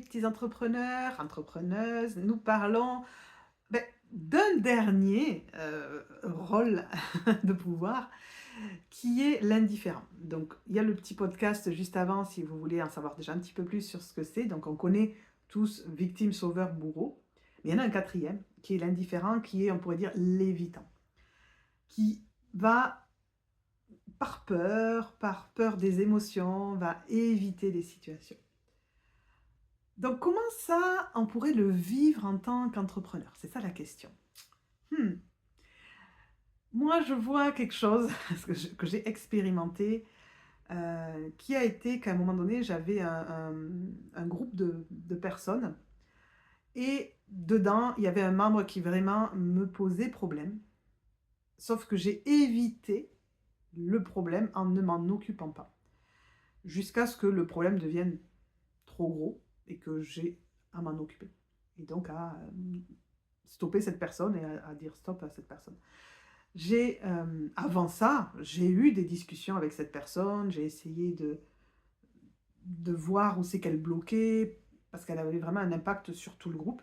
petits entrepreneurs, entrepreneuses, nous parlons ben, d'un dernier rôle de pouvoir qui est l'indifférent. Donc, il y a le petit podcast juste avant si vous voulez en savoir déjà un petit peu plus sur ce que c'est. Donc, on connaît tous victime, sauveur, bourreau. Mais il y en a un quatrième qui est l'indifférent, qui est, on pourrait dire, l'évitant, qui va, par peur des émotions, va éviter les situations. Donc, comment ça, on pourrait le vivre en tant qu'entrepreneur? C'est ça la question. Hmm. Moi, je vois quelque chose que j'ai expérimenté, qui a été qu'à un moment donné, j'avais un groupe de personnes et dedans, il y avait un membre qui vraiment me posait problème. Sauf que j'ai évité le problème en ne m'en occupant pas. Jusqu'à ce que le problème devienne trop gros et que j'ai à m'en occuper. Et donc à stopper cette personne et à dire stop à cette personne. Avant ça, j'ai eu des discussions avec cette personne, j'ai essayé de voir où c'est qu'elle bloquait, parce qu'elle avait vraiment un impact sur tout le groupe.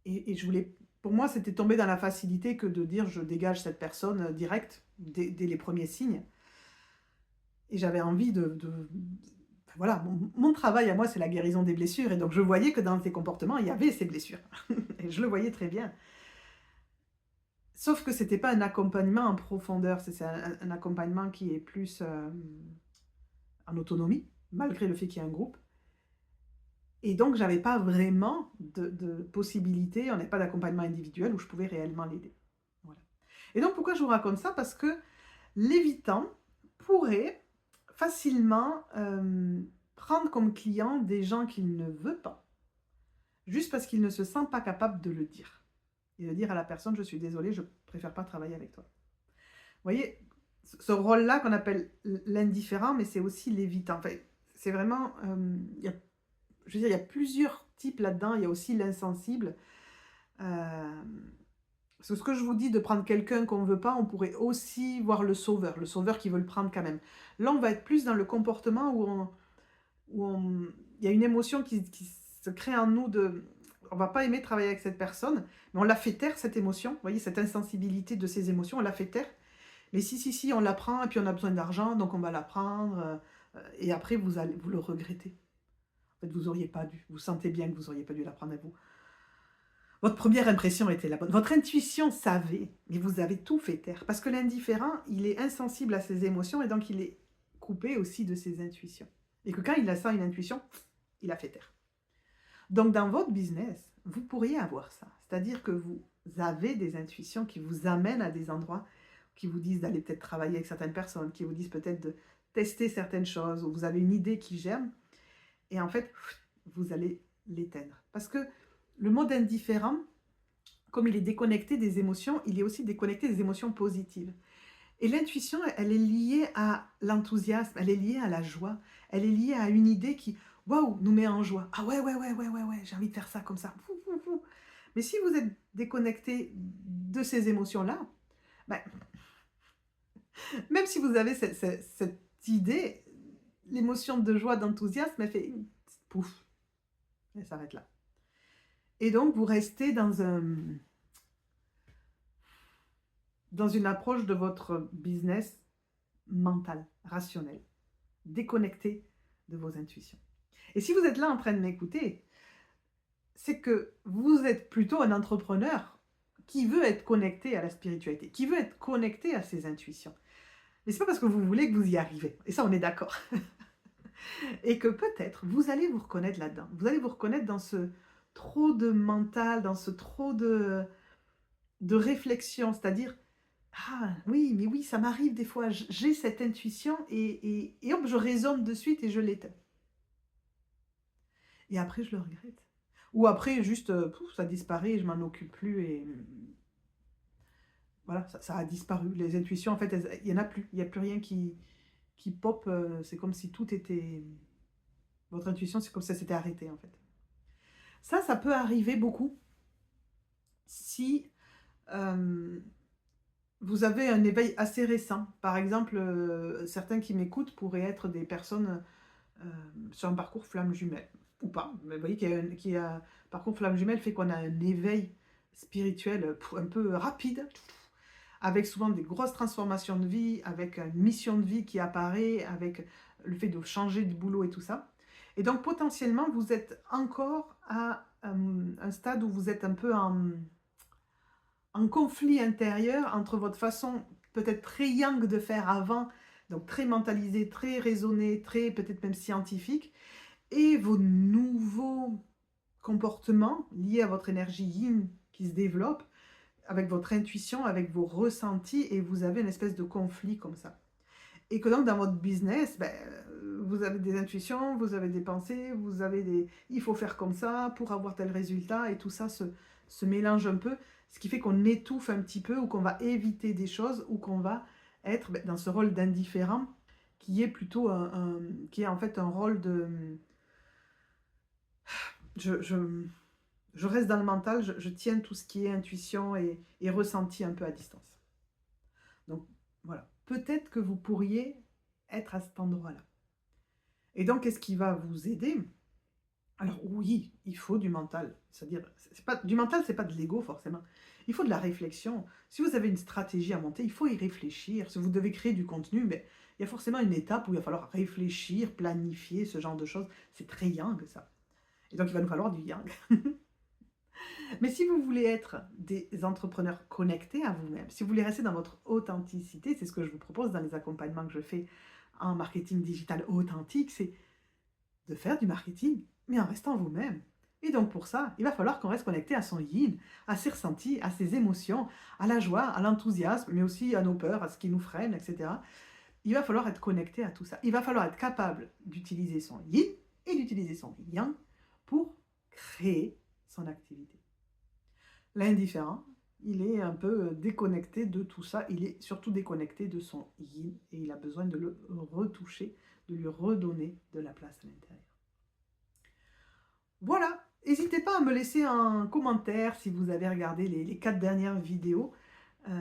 Et je voulais, pour moi, c'était tomber dans la facilité que de dire je dégage cette personne direct, dès les premiers signes. Et j'avais envie voilà, mon travail à moi, c'est la guérison des blessures. Et donc, je voyais que dans ses comportements, il y avait ces blessures. Et je le voyais très bien. Sauf que c'était pas un accompagnement en profondeur, c'est un accompagnement qui est plus en autonomie, malgré le fait qu'il y ait un groupe. Et donc, j'avais pas vraiment de possibilité, on n'avait pas d'accompagnement individuel où je pouvais réellement l'aider. Voilà. Et donc, pourquoi je vous raconte ça? Parce que l'évitant pourrait facilement prendre comme client des gens qu'il ne veut pas, juste parce qu'il ne se sent pas capable de le dire. Et de dire à la personne, je suis désolée, je préfère pas travailler avec toi. Vous voyez, ce rôle-là qu'on appelle l'indifférent, mais c'est aussi l'évitant. Enfin, c'est vraiment, je veux dire, il y a plusieurs types là-dedans. Il y a aussi l'insensible. Euh, Parce que ce que je vous dis de prendre quelqu'un qu'on ne veut pas, on pourrait aussi voir le sauveur qui veut le prendre quand même. Là, on va être plus dans le comportement il y a une émotion qui se crée en nous on va pas aimer travailler avec cette personne, mais on la fait taire, cette émotion. Vous voyez, cette insensibilité de ces émotions, on la fait taire. Mais si, on la prend, et puis on a besoin d'argent, donc on va la prendre, et après, vous le regrettez. En fait, vous auriez pas dû. Vous sentez bien que vous auriez pas dû la prendre à vous. Votre première impression était la bonne. Votre intuition savait, mais vous avez tout fait taire. Parce que l'indifférent, il est insensible à ses émotions et donc il est coupé aussi de ses intuitions. Et que quand il a ça, une intuition, il a fait taire. Donc dans votre business, vous pourriez avoir ça. C'est-à-dire que vous avez des intuitions qui vous amènent à des endroits, qui vous disent d'aller peut-être travailler avec certaines personnes, qui vous disent peut-être de tester certaines choses, ou vous avez une idée qui germe, et en fait, vous allez l'éteindre. Parce que le mode indifférent, comme il est déconnecté des émotions, il est aussi déconnecté des émotions positives. Et l'intuition, elle est liée à l'enthousiasme, elle est liée à la joie, elle est liée à une idée qui, waouh, nous met en joie. Ah ouais, j'ai envie de faire ça comme ça. Fou, fou, fou. Mais si vous êtes déconnecté de ces émotions-là, ben, même si vous avez cette idée, l'émotion de joie, d'enthousiasme, elle fait pouf, elle s'arrête là. Et donc, vous restez dans une approche de votre business mental, rationnel, déconnecté de vos intuitions. Et si vous êtes là en train de m'écouter, c'est que vous êtes plutôt un entrepreneur qui veut être connecté à la spiritualité, qui veut être connecté à ses intuitions. Mais c'est pas parce que vous voulez que vous y arrivez. Et ça, on est d'accord. Et que peut-être vous allez vous reconnaître là-dedans. Vous allez vous reconnaître dans ce trop de mental, dans ce trop de réflexion, c'est-à-dire ah oui, mais oui, ça m'arrive des fois, j'ai cette intuition et hop, je raisonne de suite et je l'éteins. Et après, je le regrette. Ou après, juste, pouf, ça disparaît et je m'en occupe plus et voilà, ça a disparu. Les intuitions, en fait, il n'y en a plus. Il n'y a plus rien qui pop. C'est comme si tout était... Votre intuition, c'est comme si ça s'était arrêté, en fait. Ça peut arriver beaucoup si euh, vous avez un éveil assez récent. Par exemple, certains qui m'écoutent pourraient être des personnes sur un parcours flamme jumelle, ou pas. Mais vous voyez qu'il y a un parcours flamme jumelle fait qu'on a un éveil spirituel un peu rapide, avec souvent des grosses transformations de vie, avec une mission de vie qui apparaît, avec le fait de changer de boulot et tout ça. Et donc potentiellement, vous êtes encore à un stade où vous êtes un peu en conflit intérieur entre votre façon peut-être très yang de faire avant, donc très mentalisé, très raisonné, très peut-être même scientifique, et vos nouveaux comportements liés à votre énergie yin qui se développe, avec votre intuition, avec vos ressentis, et vous avez une espèce de conflit comme ça. Et que donc dans votre business, ben, vous avez des intuitions, vous avez des pensées, vous avez des... Il faut faire comme ça pour avoir tel résultat, et tout ça se mélange un peu, ce qui fait qu'on étouffe un petit peu, ou qu'on va éviter des choses, ou qu'on va être ben, dans ce rôle d'indifférent, qui est plutôt qui est en fait un rôle de... Je, je, je reste dans le mental, je tiens tout ce qui est intuition et ressenti un peu à distance. Donc voilà, peut-être que vous pourriez être à cet endroit-là. Et donc, qu'est-ce qui va vous aider? Alors oui, il faut du mental. C'est-à-dire, c'est pas, du mental, c'est pas de l'ego forcément. Il faut de la réflexion. Si vous avez une stratégie à monter, il faut y réfléchir. Si vous devez créer du contenu, mais il y a forcément une étape où il va falloir réfléchir, planifier, ce genre de choses. C'est très yang, ça. Et donc, il va nous falloir du yang. Mais si vous voulez être des entrepreneurs connectés à vous-même, si vous voulez rester dans votre authenticité, c'est ce que je vous propose dans les accompagnements que je fais en marketing digital authentique, c'est de faire du marketing, mais en restant vous-même. Et donc pour ça, il va falloir qu'on reste connecté à son yin, à ses ressentis, à ses émotions, à la joie, à l'enthousiasme, mais aussi à nos peurs, à ce qui nous freine, etc. Il va falloir être connecté à tout ça. Il va falloir être capable d'utiliser son yin et d'utiliser son yang pour créer son activité. L'indifférent, il est un peu déconnecté de tout ça, il est surtout déconnecté de son yin et il a besoin de le retoucher, de lui redonner de la place à l'intérieur. Voilà, n'hésitez pas à me laisser un commentaire si vous avez regardé les 4 dernières vidéos,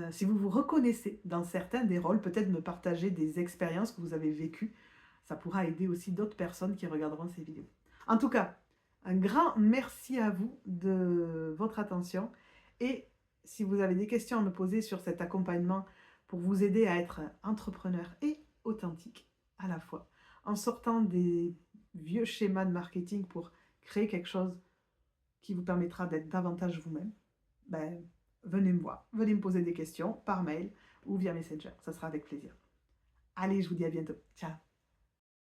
si vous vous reconnaissez dans certains des rôles, peut-être me partager des expériences que vous avez vécues, ça pourra aider aussi d'autres personnes qui regarderont ces vidéos. En tout cas, un grand merci à vous de votre attention et si vous avez des questions à me poser sur cet accompagnement pour vous aider à être entrepreneur et authentique à la fois, en sortant des vieux schémas de marketing pour créer quelque chose qui vous permettra d'être davantage vous-même, ben, venez me voir, venez me poser des questions par mail ou via Messenger, ça sera avec plaisir. Allez, je vous dis à bientôt. Ciao.